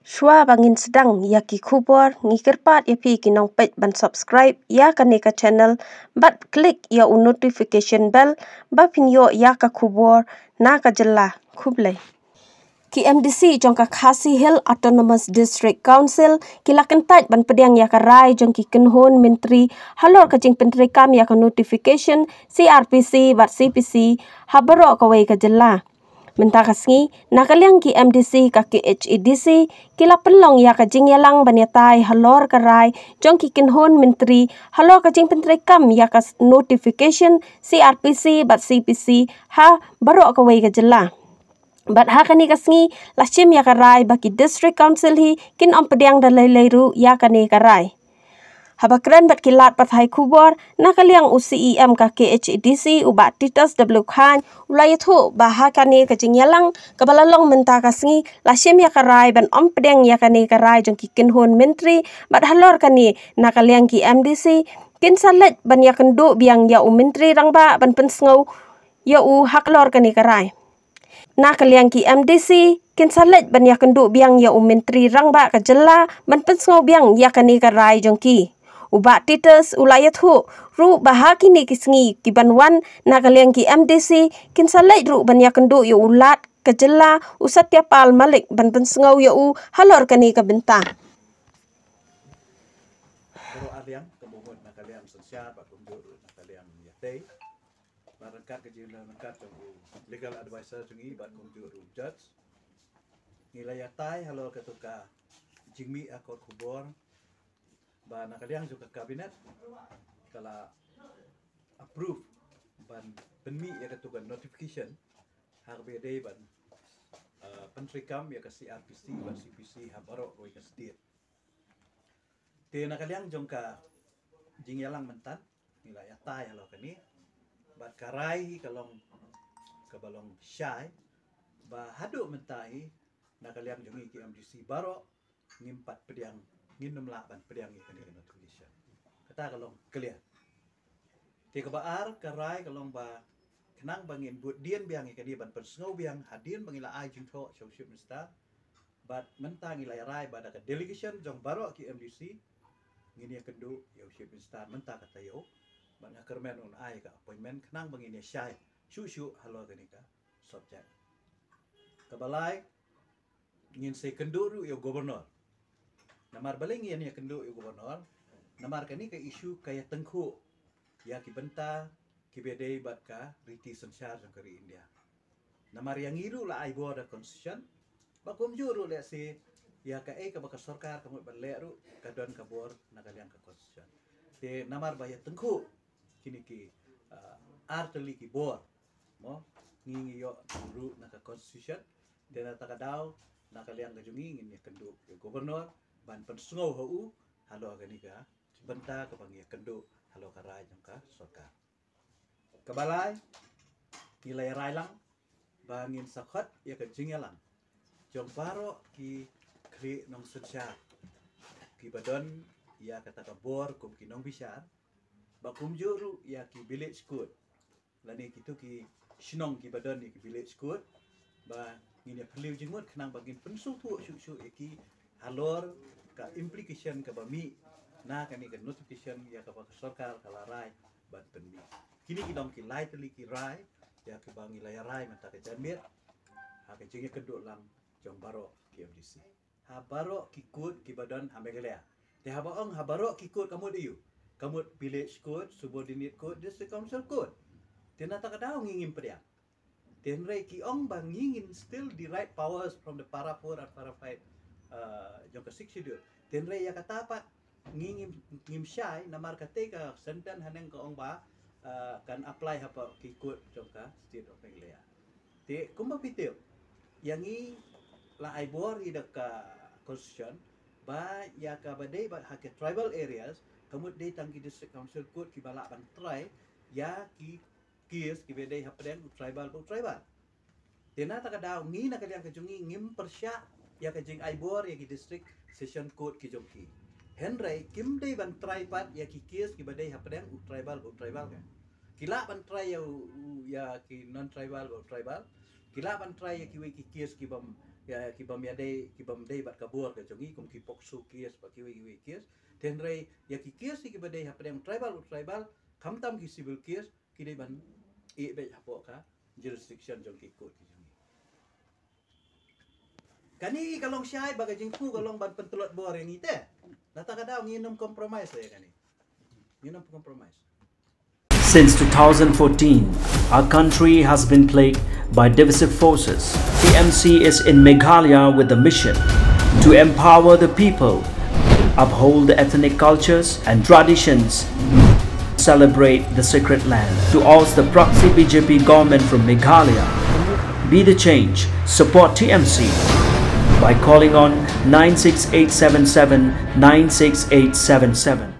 Shua bangin sedang ya ki kubor ngikirpat ya pi kinong page ban subscribe ya kaneka channel bat klik ya notification bell ba pinyo ya ka kubor na ka jela kublai. KMDC jong ka Khasi Hill Autonomous District Council kilakan pat ban pediang ya ka rai jong ki kenhon menteri halor ka jing penteri kam ya ka notification CRPC bat CPC habaro ka wei ka jela. Mentakasngi nakaliang ki MDC ka ki HEDC kila pelong ya ka jing yalang banyatai halor ka rai jong ki kenhon menteri halor ka jing penteri kam ya ka notification CRPC bat CPC ha baro ka wei ka jela. Bat hakani kasngi lashim ya karai baki district council hi kin om pediang dalai leiru ya kani karai. Habakran bat kilat pat hai kubor nakaliang UCEM ka KHDC ubat Titus W Khan ulayathu bahakani kajing yalang kabalalong menta kasngi lashim ya karai ban om pediang ya kani karai jong kikin hon menteri bat halor kani nakaliang ki MDC kin salet ban ya kendu biang ya menteri rangba ban pensngau ya haklor kani karai. Nakaliang ki MDC kin salet ban ya kendu biang ya menteri rangba ka jela ban pensngau biang ya kani ka rai jongki uba Titus ulayat hu ru bahaki ni kisngi ki banwan nakaliang ki MDC kin salet ru ban ya kendu ya ulat ka jela usat ya pal malik ban pensngau ya halor kani ka benta. Pero aliang kemudian nakaliang sosial pak kunjur nakaliang yatei barangkat kejila nangkat legal advisor jungi bat kunjur judge nilai yatai halo ketuka jingmi akor kubor ba nakaliang juga kabinet kala approve ban benmi ya ketuka notification HBD ban pentrikam ya ke CRPC ban CPC habaro roi ke state te nakaliang jongka jingyalang mentan nilai yatai halo kani bat karai kalong kabalong syai ba hadu mentai nakaliang jongi ki MDC baro ngimpat pediang nginum laban pediang ikan di notification kata kalong clear te kabaar karai kalong ba kenang bangin but dien biang ikan di ban persngau biang hadin bangila ai jing tho social minister bat mentang ilai rai bada ka delegation jong baro ki MDC ngini kendu yo chief minister mentang kata yo ban akermen on ai ka appointment kenang bangin ya syai shu halo ganika subject kabalai ngin se kenduru yo gubernur namar baling ya kendu yo gubernur namar kani ka isu kaya tengku ya ki benta ki bedei bat ka riti sensar jong kari India namar yang iru la ai border constitution bakum juru le se ya ka ka baka sarkar kamu baleru kadon ka bor nakaliang ka constitution te namar baya tengku kini ki arteli ki bor mo ngingi yo ru naka constitution dan takadaw nakaliang kajungi ngin ya kendu yo gubernur ban pensungau hu halo ganika benta ka pangi kendu halo karai jongka sarkar kabalai nilai railang bangin sakhat ya kajingalang jong baro ki kri nong sensya ki badon ya kata kabor kum ki nong bisar bakum juru ya ki village school lani kitu ki sinong ki badan ni ki village school ba ngini perlu jingmut kenang bagin pensu tu syu eki halor ka implication ka bami na kani ka notification ya ka sarkar kala rai bat penmi kini kidong ki lai teli ki rai ya ki bangi lai rai mata ka jamir ha ka jingi keduk lang jong baro ki MDC ha baro ki kut ki badan ha megalea te ha baong ha baro ki kut kamu diu kamu village code subordinate code district council code tenata kadau ngingin pediang tenrei ki ong bang ngingin still the right powers from the parapur and parafight jong ka siksidur tenrei ya katapat ngim syai namar kateka senten haneng ka ong ba kan apply hapa ki code jong ka state of Meghalaya te kumba piteu yangi la aibor ida ka constitution ba ya ka badai ba ha tribal areas kamut day tangki district council code ki balak ban try ya ki kies ki bedai hapden tribal tena takadaw ngi nakaliang kajungi ngim persya ya kajing aibor ya ki district session code ki jongki henry kim day ban try pat ya ki kies ki bedai hapden tribal kan kila ban try ya ki non tribal kila ban try ya ki we ki kies ki bam ya kibam day bat kabur ke jongi kum kipok su kies ba kiwi kies tenre ya ki kies ki badai hapdem tribal kamtam ki civil kies kidai ban be hapo ka jurisdiction jong ki kot ki jongi kani kalong syai baga jingku kalong ban pentulot bor yang ite nata kadau nginum compromise ya kani nginum compromise. Since 2014, our country has been plagued by divisive forces. TMC is in Meghalaya with the mission to empower the people, uphold the ethnic cultures and traditions, celebrate the sacred land. To oust the proxy BJP government from Meghalaya, be the change, support TMC by calling on 96877 96877.